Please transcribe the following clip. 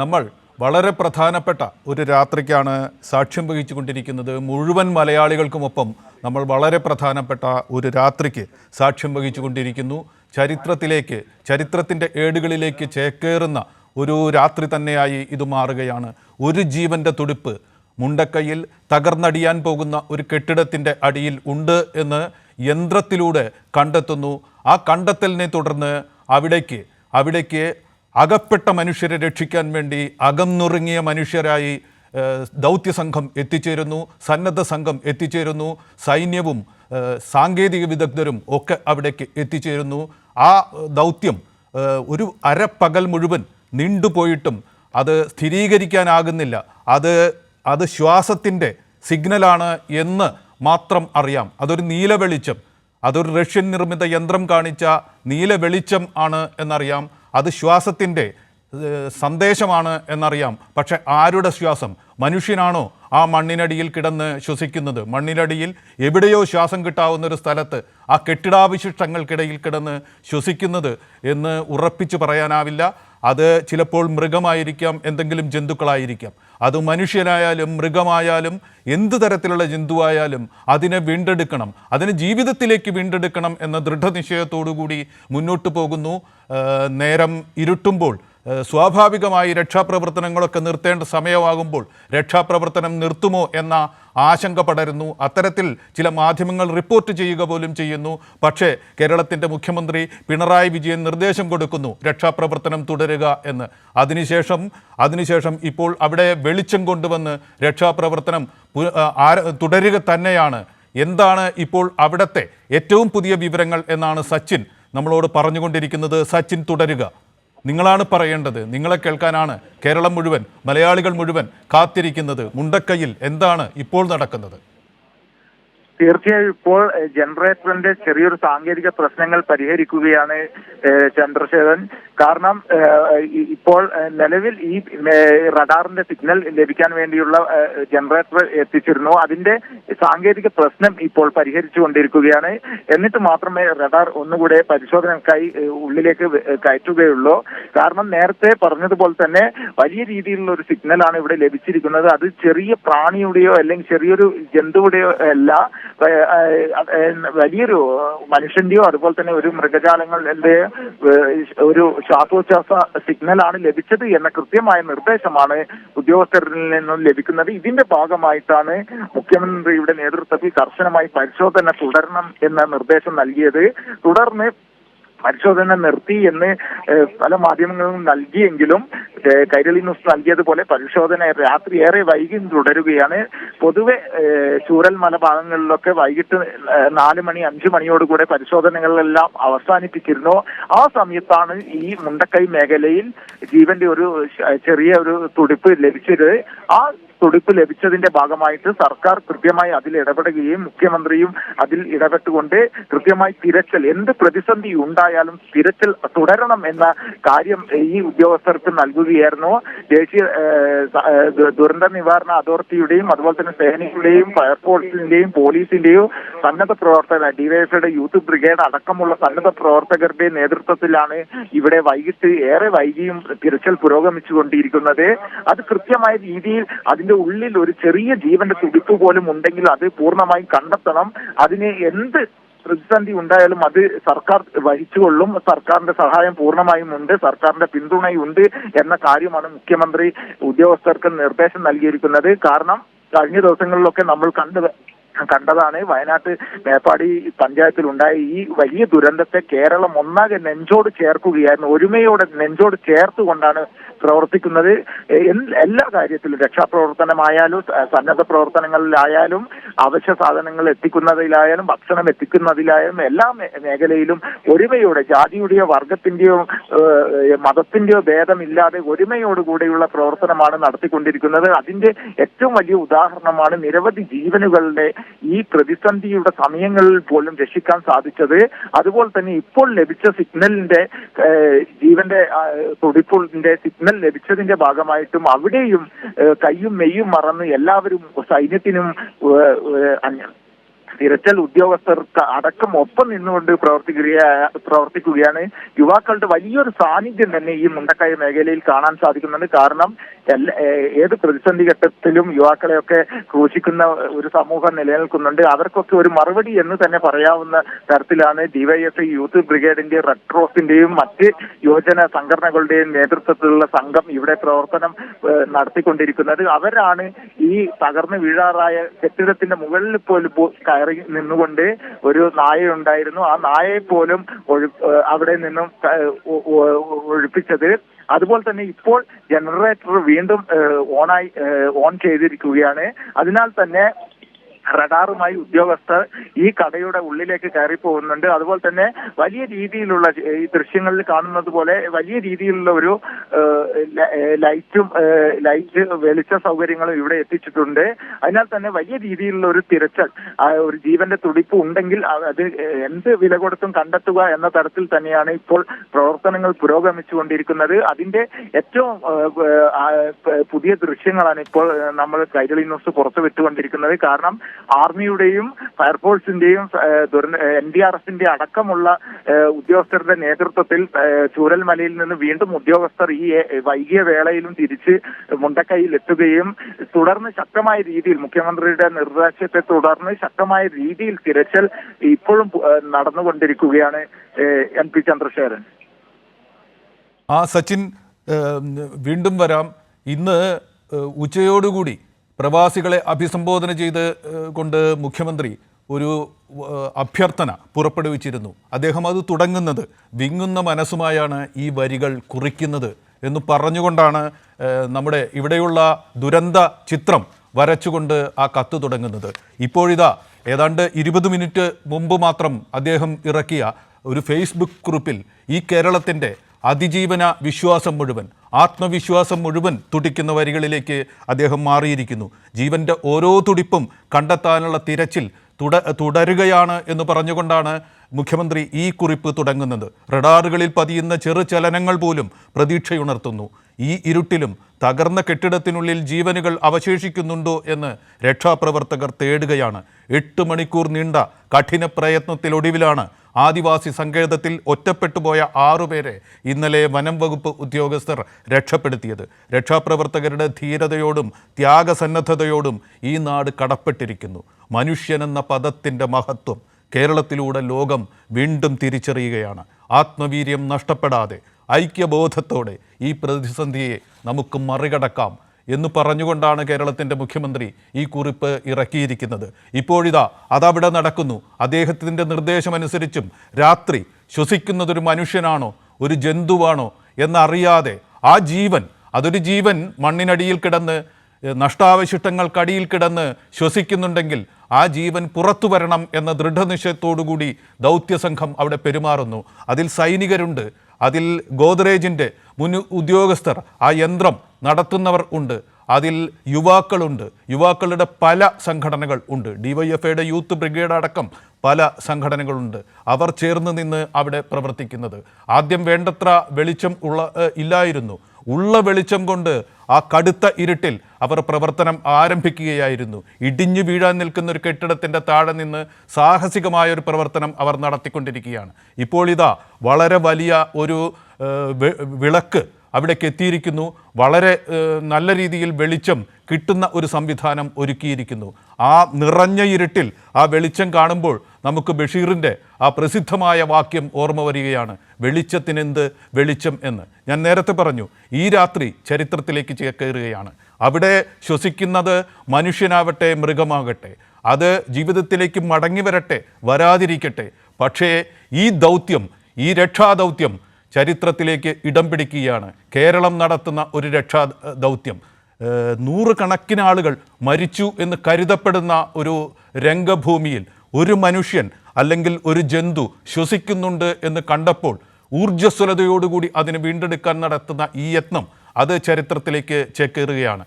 നമ്മൾ വളരെ പ്രധാനപ്പെട്ട ഒരു രാത്രിക്കാണ് സാക്ഷ്യം വഹിച്ചുകൊണ്ടിരിക്കുന്നത്. മുഴുവൻ മലയാളികൾക്കുമൊപ്പം നമ്മൾ വളരെ പ്രധാനപ്പെട്ട ഒരു രാത്രിക്ക് സാക്ഷ്യം വഹിച്ചുകൊണ്ടിരിക്കുന്നു. ചരിത്രത്തിൻ്റെ ഏടുകളിലേക്ക് ചേക്കേറുന്ന ഒരു രാത്രി തന്നെയായി ഇത് മാറുകയാണ്. ഒരു ജീവൻ്റെ തുടിപ്പ് മുണ്ടക്കയിൽ തകർന്നടിയാൻ പോകുന്ന ഒരു കെട്ടിടത്തിൻ്റെ അടിയിൽ ഉണ്ട് എന്ന് യന്ത്രത്തിലൂടെ കണ്ടെത്തുന്നു. ആ കണ്ടെത്തലിനെ തുടർന്ന് അവിടേക്ക് അകപ്പെട്ട മനുഷ്യരെ രക്ഷിക്കാൻ വേണ്ടി അകന്നുറുങ്ങിയ മനുഷ്യരായി ദൗത്യസംഘം എത്തിച്ചേരുന്നു, സന്നദ്ധ സംഘം എത്തിച്ചേരുന്നു, സൈന്യവും സാങ്കേതിക വിദഗ്ധരും ഒക്കെ അവിടേക്ക് എത്തിച്ചേരുന്നു. ആ ദൗത്യം ഒരു അരപ്പകൽ മുഴുവൻ നീണ്ടുപോയിട്ടും അത് സ്ഥിരീകരിക്കാനാകുന്നില്ല. അത് ശ്വാസത്തിൻ്റെ സിഗ്നലാണ് എന്ന് മാത്രം അറിയാം. അതൊരു നീല വെളിച്ചം, അതൊരു റഷ്യൻ നിർമ്മിത യന്ത്രം കാണിച്ച നീല വെളിച്ചം ആണ് എന്നറിയാം. അത് ശ്വാസത്തിൻ്റെ സന്ദേശമാണ് എന്നറിയാം. പക്ഷെ ആരുടെ ശ്വാസം? മനുഷ്യനാണോ ആ മണ്ണിനടിയിൽ കിടന്ന് ശ്വസിക്കുന്നത്? മണ്ണിനടിയിൽ എവിടെയോ ശ്വാസം കിട്ടാവുന്നൊരു സ്ഥലത്ത് ആ കെട്ടിടാവശിഷ്ടങ്ങൾക്കിടയിൽ കിടന്ന് ശ്വസിക്കുന്നത് എന്ന് ഉറപ്പിച്ച് പറയാനാവില്ല. അത് ചിലപ്പോൾ മൃഗമായിരിക്കാം, എന്തെങ്കിലും ജന്തുക്കളായിരിക്കാം. അത് മനുഷ്യനായാലും മൃഗമായാലും എന്ത് തരത്തിലുള്ള ജന്തുവായാലും അതിനെ വീണ്ടെടുക്കണം, അതിനെ ജീവിതത്തിലേക്ക് വീണ്ടെടുക്കണം എന്ന ദൃഢനിശ്ചയത്തോടു കൂടി മുന്നോട്ട് പോകുന്നു. നേരം ഇരുട്ടുമ്പോൾ സ്വാഭാവികമായി രക്ഷാപ്രവർത്തനങ്ങളൊക്കെ നിർത്തേണ്ട സമയമാകുമ്പോൾ രക്ഷാപ്രവർത്തനം നിർത്തുമോ എന്ന ആശങ്ക പടരുന്നു. അത്തരത്തിൽ ചില മാധ്യമങ്ങൾ റിപ്പോർട്ട് ചെയ്യുക പോലും ചെയ്യുന്നു. പക്ഷേ കേരളത്തിൻ്റെ മുഖ്യമന്ത്രി പിണറായി വിജയൻ നിർദ്ദേശം കൊടുക്കുന്നു രക്ഷാപ്രവർത്തനം തുടരുക എന്ന്. അതിനുശേഷം ഇപ്പോൾ അവിടെ വെളിച്ചം കൊണ്ടുവന്ന് രക്ഷാപ്രവർത്തനം തുടരുക തന്നെയാണ്. എന്താണ് ഇപ്പോൾ അവിടുത്തെ ഏറ്റവും പുതിയ വിവരങ്ങൾ എന്നാണ് സച്ചിൻ നമ്മളോട് പറഞ്ഞുകൊണ്ടിരിക്കുന്നത്. സച്ചിൻ, തുടരുക. നിങ്ങളാണ് പറയേണ്ടത്. നിങ്ങളെ കേൾക്കാനാണ് കേരളം മുഴുവൻ, മലയാളികൾ മുഴുവൻ കാത്തിരിക്കുന്നത്. മുണ്ടക്കയിൽ എന്താണ് ഇപ്പോൾ നടക്കുന്നത്? തീർച്ചയായും ഇപ്പോൾ ജനറേറ്ററിന്റെ ചെറിയൊരു സാങ്കേതിക പ്രശ്നങ്ങൾ പരിഹരിക്കുകയാണ് ചന്ദ്രശേഖരൻ. കാരണം ഇപ്പോൾ നിലവിൽ ഈ റഡാറിന്റെ സിഗ്നൽ ലഭിക്കാൻ വേണ്ടിയുള്ള ജനറേറ്റർ എത്തിച്ചിരുന്നു. അതിന്റെ സാങ്കേതിക പ്രശ്നം ഇപ്പോൾ പരിഹരിച്ചുകൊണ്ടിരിക്കുകയാണ്. എന്നിട്ട് മാത്രമേ റഡാർ ഒന്നുകൂടെ പരിശോധനക്കായി ഉള്ളിലേക്ക് കയറ്റുകയുള്ളൂ. കാരണം നേരത്തെ പറഞ്ഞതുപോലെ തന്നെ വലിയ രീതിയിലുള്ള ഒരു സിഗ്നലാണ് ഇവിടെ ലഭിച്ചിരിക്കുന്നത്. അത് ചെറിയ പ്രാണിയുടെയോ അല്ലെങ്കിൽ ചെറിയൊരു ജന്തുവുടെയോ അല്ല, വലിയൊരു മനുഷ്യന്റെയോ അതുപോലെ തന്നെ ഒരു മൃഗജാലങ്ങളുടെ ഒരു ശ്വാസോച്ഛ്വാസ സിഗ്നലാണ് ലഭിച്ചത് എന്ന കൃത്യമായ നിർദ്ദേശമാണ് ഉദ്യോഗസ്ഥരിൽ നിന്നും ലഭിക്കുന്നത്. ഇതിന്റെ ഭാഗമായിട്ടാണ് മുഖ്യമന്ത്രിയുടെ നേതൃത്വത്തിൽ കർശനമായി പരിശോധന തുടരണം എന്ന നിർദ്ദേശം നൽകിയത്. തുടർന്ന് പരിശോധന നിർത്തി എന്ന് പല മാധ്യമങ്ങളും നൽകിയെങ്കിലും കൈരളി ന്യൂസ് നൽകിയതുപോലെ പരിശോധന രാത്രി ഏറെ വൈകി തുടരുകയാണ്. പൊതുവെ ചൂരൽമല ഭാഗങ്ങളിലൊക്കെ വൈകിട്ട് 4 മണി 5 മണിയോടുകൂടെ പരിശോധനകളെല്ലാം അവസാനിപ്പിച്ചിരുന്നു. ആ സമയത്താണ് ഈ മുണ്ടക്കൈ മേഖലയിൽ ജീവന്റെ ഒരു ചെറിയ ഒരു തുടിപ്പ് ലഭിച്ചത്. ആ തുടിപ്പ് ലഭിച്ചതിന്റെ ഭാഗമായിട്ട് സർക്കാർ കൃത്യമായി അതിൽ ഇടപെടുകയും മുഖ്യമന്ത്രിയും അതിൽ ഇടപെട്ടുകൊണ്ട് കൃത്യമായി തിരച്ചിൽ, എന്ത് പ്രതിസന്ധി ഉണ്ടായാലും തിരച്ചിൽ തുടരണം എന്ന കാര്യം ഈ ഉദ്യോഗസ്ഥർക്ക് നൽകുകയായിരുന്നു. ദേശീയ ദുരന്ത നിവാരണ അതോറിറ്റിയുടെയും അതുപോലെ തന്നെ സേനയുടെയും ഫയർഫോഴ്സിന്റെയും പോലീസിന്റെയും സന്നദ്ധ പ്രവർത്തകർ, ഡിവൈഎഫ്ഐയുടെ യൂത്ത് ബ്രിഗേഡ് അടക്കമുള്ള സന്നദ്ധ പ്രവർത്തകരുടെ നേതൃത്വത്തിലാണ് ഇവിടെ വൈകിട്ട് ഏറെ വൈകിയും തിരച്ചിൽ പുരോഗമിച്ചുകൊണ്ടിരിക്കുന്നത്. അത് കൃത്യമായ രീതിയിൽ അതിന്റെ ഉള്ളിൽ ഒരു ചെറിയ ജീവന്റെ തുടിപ്പ് പോലും ഉണ്ടെങ്കിൽ അത് പൂർണ്ണമായും കണ്ടെത്തണം. അതിന് എന്ത് പ്രതിസന്ധി ഉണ്ടായാലും അത് സർക്കാർ വഹിച്ചുകൊള്ളും. സർക്കാരിന്റെ സഹായം പൂർണ്ണമായും ഉണ്ട്, സർക്കാരിന്റെ പിന്തുണയുണ്ട് എന്ന കാര്യമാണ് മുഖ്യമന്ത്രി ഉദ്യോഗസ്ഥർക്ക് നിർദ്ദേശം നൽകിയിരിക്കുന്നത്. കാരണം കഴിഞ്ഞ ദിവസങ്ങളിലൊക്കെ നമ്മൾ കണ്ടതാണ് വയനാട്ട് മേപ്പാടി പഞ്ചായത്തിൽ ഉണ്ടായ ഈ വലിയ ദുരന്തത്തെ കേരളം ഒന്നാകെ നെഞ്ചോട് ചേർക്കുകയായിരുന്നു. ഒരുമയോടെ നെഞ്ചോട് ചേർത്തുകൊണ്ടാണ് പ്രവർത്തിക്കുന്നത്. എല്ലാ കാര്യത്തിലും രക്ഷാപ്രവർത്തനമായാലും സന്നദ്ധ പ്രവർത്തനങ്ങളിലായാലും അവശ്യ സാധനങ്ങൾ എത്തിക്കുന്നതിലായാലും ഭക്ഷണം എത്തിക്കുന്നതിലായാലും എല്ലാ മേഖലയിലും ഒരുമയോടെ, ജാതിയുടെയോ വർഗത്തിന്റെയോ മതത്തിന്റെയോ ഭേദമില്ലാതെ ഒരുമയോടുകൂടെയുള്ള പ്രവർത്തനമാണ് നടത്തിക്കൊണ്ടിരിക്കുന്നത്. അതിന്റെ ഏറ്റവും വലിയ ഉദാഹരണമാണ് നിരവധി ജീവനുകളുടെ ഈ പ്രതിസന്ധിയുടെ സമയങ്ങളിൽ പോലും രക്ഷിക്കാൻ സാധിച്ചത്. അതുപോലെ തന്നെ ഇപ്പോൾ ലഭിച്ച സിഗ്നലിന്റെ ജീവന്റെ തുടിപ്പിന്റെ സിഗ്നൽ ലഭിച്ചതിന്റെ ഭാഗമായിട്ടും അവിടെയും കയ്യും മെയ്യും മറന്ന് എല്ലാവരും സൈന്യത്തിനും തിരച്ചിൽ ഉദ്യോഗസ്ഥർക്ക് അടക്കം ഒപ്പം നിന്നുകൊണ്ട് പ്രവർത്തിക്കുകയാണ്. യുവാക്കളുടെ വലിയൊരു സാന്നിധ്യം തന്നെ ഈ മുണ്ടക്കൈ മേഖലയിൽ കാണാൻ സാധിക്കുന്നുണ്ട്. കാരണം ഏത് പ്രതിസന്ധി ഘട്ടത്തിലും യുവാക്കളെയൊക്കെ ക്രൂശിക്കുന്ന ഒരു സമൂഹം നിലനിൽക്കുന്നുണ്ട്. അവർക്കൊക്കെ ഒരു മറുപടി എന്ന് തന്നെ പറയാവുന്ന തരത്തിലാണ് ഡിവൈഎഫ്ഐ യൂത്ത് ബ്രിഗേഡിന്റെ, റെഡ് ക്രോസിന്റെയും മറ്റ് യുവജന സംഘടനകളുടെയും നേതൃത്വത്തിലുള്ള സംഘം ഇവിടെ പ്രവർത്തനം നടത്തിക്കൊണ്ടിരിക്കുന്നത്. അവരാണ് ഈ തകർന്നു വീഴാറായ കെട്ടിടത്തിന്റെ മുകളിൽ പോലും കയറി നിന്നുകൊണ്ട് ഒരു നായയുണ്ടായിരുന്നു, ആ നായയെ പോലും അവിടെ നിന്നും ഒഴിപ്പിച്ചത്. അതുപോലെ തന്നെ ഇപ്പോൾ ജനറേറ്റർ വീണ്ടും ഓൺ ചെയ്തിരിക്കുകയാണ്. അതിനാൽ തന്നെ റഡാറുമായി ഉദ്യോഗസ്ഥർ ഈ കടയുടെ ഉള്ളിലേക്ക് കയറി പോകുന്നുണ്ട്. അതുപോലെ തന്നെ വലിയ രീതിയിലുള്ള ഈ ദൃശ്യങ്ങളിൽ കാണുന്നത് പോലെ വലിയ രീതിയിലുള്ള ഒരു ലൈറ്റ് വെളിച്ച സൗകര്യങ്ങളും ഇവിടെ എത്തിച്ചിട്ടുണ്ട്. അതിനാൽ തന്നെ വലിയ രീതിയിലുള്ള ഒരു തിരച്ചിൽ, ഒരു ജീവന്റെ തുടിപ്പ് ഉണ്ടെങ്കിൽ അത് എന്ത് വില കൊടുത്തും കണ്ടെത്തുക എന്ന തരത്തിൽ തന്നെയാണ് ഇപ്പോൾ പ്രവർത്തനങ്ങൾ പുരോഗമിച്ചുകൊണ്ടിരിക്കുന്നത്. അതിന്റെ ഏറ്റവും പുതിയ ദൃശ്യങ്ങളാണ് ഇപ്പോൾ നമ്മൾ കൈരളി ന്യൂസ് പുറത്തുവിട്ടുകൊണ്ടിരിക്കുന്നത്. കാരണം ആർമിയുടെയും ഫയർഫോഴ്സിന്റെയും NDRFന്റെ അടക്കമുള്ള ഉദ്യോഗസ്ഥരുടെ നേതൃത്വത്തിൽ ചൂരൽമലയിൽ നിന്ന് വീണ്ടും ഉദ്യോഗസ്ഥർ ഈ വൈകിയ വേളയിലും തിരിച്ച് മുണ്ടക്കൈയിൽ എത്തുകയും തുടർന്ന് ശക്തമായ രീതിയിൽ മുഖ്യമന്ത്രിയുടെ നിർദ്ദേശത്തെ തുടർന്ന് ശക്തമായ രീതിയിൽ തിരച്ചിൽ ഇപ്പോഴും നടന്നുകൊണ്ടിരിക്കുകയാണ്. MP ചന്ദ്രശേഖരൻ. സച്ചിൻ, വീണ്ടും വരാം. ഇന്ന് ഉച്ചയോടുകൂടി പ്രവാസികളെ അഭിസംബോധന ചെയ്ത് കൊണ്ട് മുഖ്യമന്ത്രി ഒരു അഭ്യർത്ഥന പുറപ്പെടുവിച്ചിരുന്നു. അദ്ദേഹം അത് തുടങ്ങുന്നത് വിങ്ങുന്ന മനസ്സുമായാണ് ഈ വരികൾ കുറിക്കുന്നത് എന്ന് പറഞ്ഞുകൊണ്ടാണ് നമ്മുടെ ഇവിടെയുള്ള ദുരന്ത ചിത്രം വരച്ചുകൊണ്ട് ആ കത്ത് തുടങ്ങുന്നത്. ഇപ്പോഴിതാ ഏതാണ്ട് 20 മിനിറ്റ് മുമ്പ് മാത്രം അദ്ദേഹം ഇറക്കിയ ഒരു ഫേസ്ബുക്ക് കുറിപ്പിൽ ഈ കേരളത്തിൻ്റെ അതിജീവന വിശ്വാസം മുഴുവൻ, ആത്മവിശ്വാസം മുഴുവൻ തുടിക്കുന്ന വരികളിലേക്ക് അദ്ദേഹം മാറിയിരിക്കുന്നു. ജീവൻ്റെ ഓരോ തുടിപ്പും കണ്ടെത്താനുള്ള തിരച്ചിൽ തുടരുകയാണ് എന്ന് പറഞ്ഞുകൊണ്ടാണ് മുഖ്യമന്ത്രി ഈ കുറിപ്പ് തുടങ്ങുന്നത്. റഡാറുകളിൽ പതിയുന്ന ചെറുചലനങ്ങൾ പോലും പ്രതീക്ഷയുണർത്തുന്നു. ഈ ഇരുട്ടിലും തകർന്ന കെട്ടിടത്തിനുള്ളിൽ ജീവനുകൾ അവശേഷിക്കുന്നുണ്ടോ എന്ന് രക്ഷാപ്രവർത്തകർ തേടുകയാണ്. 8 മണിക്കൂർ നീണ്ട കഠിന പ്രയത്നത്തിലൊടുവിലാണ് ആദിവാസി സങ്കേതത്തിൽ ഒറ്റപ്പെട്ടുപോയ 6 പേരെ ഇന്നലെ വനം വകുപ്പ് ഉദ്യോഗസ്ഥർ രക്ഷപ്പെടുത്തിയത്. രക്ഷാപ്രവർത്തകരുടെ ധീരതയോടും ത്യാഗസന്നദ്ധതയോടും ഈ നാട് കടപ്പെട്ടിരിക്കുന്നു. മനുഷ്യനെന്ന പദത്തിൻ്റെ മഹത്വം കേരളത്തിലൂടെ ലോകം വീണ്ടും തിരിച്ചറിയുകയാണ്. ആത്മവീര്യം നഷ്ടപ്പെടാതെ ഐക്യബോധത്തോടെ ഈ പ്രതിസന്ധിയെ നമുക്ക് മറികടക്കാം എന്ന് പറഞ്ഞുകൊണ്ടാണ് കേരളത്തിൻ്റെ മുഖ്യമന്ത്രി ഈ കുറിപ്പ് ഇറക്കിയിരിക്കുന്നത്. ഇപ്പോഴിതാ അതവിടെ നടക്കുന്നു. അദ്ദേഹത്തിൻ്റെ നിർദ്ദേശമനുസരിച്ചും രാത്രി ശ്വസിക്കുന്നതൊരു മനുഷ്യനാണോ ഒരു ജന്തുവാണോ എന്നറിയാതെ ആ ജീവൻ, അതൊരു ജീവൻ മണ്ണിനടിയിൽ കിടന്ന് നഷ്ടാവശിഷ്ടങ്ങൾക്കടിയിൽ കിടന്ന് ശ്വസിക്കുന്നുണ്ടെങ്കിൽ ആ ജീവൻ പുറത്തു വരണം എന്ന ദൃഢനിശ്ചയത്തോടുകൂടി ദൗത്യസംഘം അവിടെ പെരുമാറുന്നു. അതിൽ സൈനികരുണ്ട്, അതിൽ ഗോദ്രേജിൻ്റെ മുൻ ഉദ്യോഗസ്ഥർ, ആ യന്ത്രം നടത്തുന്നവർ ഉണ്ട്, അതിൽ യുവാക്കളുണ്ട്, യുവാക്കളുടെ പല സംഘടനകൾ ഉണ്ട്, ഡിവൈഎഫ്ഐയുടെ യൂത്ത് ബ്രിഗേഡ് അടക്കം പല സംഘടനകളുണ്ട്. അവർ ചേർന്ന് നിന്ന് അവിടെ പ്രവർത്തിക്കുന്നത്. ആദ്യം വേണ്ടത്ര വെളിച്ചം ഇല്ലായിരുന്നു. ഉള്ള വെളിച്ചം കൊണ്ട് ആ കടുത്ത ഇരുട്ടിൽ അവർ പ്രവർത്തനം ആരംഭിക്കുകയായിരുന്നു. ഇടിഞ്ഞു വീഴാൻ നിൽക്കുന്ന ഒരു കെട്ടിടത്തിൻ്റെ താഴെ നിന്ന് സാഹസികമായൊരു പ്രവർത്തനം അവർ നടത്തിക്കൊണ്ടിരിക്കുകയാണ്. ഇപ്പോൾ ഇതാ വളരെ വലിയ ഒരു വിളക്ക് അവിടേക്ക് എത്തിയിരിക്കുന്നു. വളരെ നല്ല രീതിയിൽ വെളിച്ചം കിട്ടുന്ന ഒരു സംവിധാനം ഒരുക്കിയിരിക്കുന്നു. ആ നിറഞ്ഞ ഇരുട്ടിൽ ആ വെളിച്ചം കാണുമ്പോൾ നമുക്ക് ബഷീറിൻ്റെ ആ പ്രസിദ്ധമായ വാക്യം ഓർമ്മ വരികയാണ്, വെളിച്ചത്തിനെന്ത് വെളിച്ചം എന്ന്. ഞാൻ നേരത്തെ പറഞ്ഞു, ഈ രാത്രി ചരിത്രത്തിലേക്ക് ചേക്കേറുകയാണ്. അവിടെ ശ്വസിക്കുന്നത് മനുഷ്യനാവട്ടെ മൃഗമാകട്ടെ, അത് ജീവിതത്തിലേക്ക് മടങ്ങി വരട്ടെ വരാതിരിക്കട്ടെ, പക്ഷേ ഈ ദൗത്യം, ഈ രക്ഷാദൗത്യം ചരിത്രത്തിലേക്ക് ഇടം പിടിക്കുകയാണ്. കേരളം നടത്തുന്ന ഒരു രക്ഷാ ദൗത്യം. 100 കണക്കിന് ആളുകൾ മരിച്ചു എന്ന് കരുതപ്പെടുന്ന ഒരു രംഗഭൂമിയിൽ ഒരു മനുഷ്യൻ അല്ലെങ്കിൽ ഒരു ജന്തു ശ്വസിക്കുന്നുണ്ട് എന്ന് കണ്ടപ്പോൾ ഊർജ്ജസ്വലതയോടുകൂടി അതിനെ വീണ്ടെടുക്കാൻ നടത്തുന്ന ഈ യത്നം അത് ചരിത്രത്തിലേക്ക് ചേക്കേറുകയാണ്.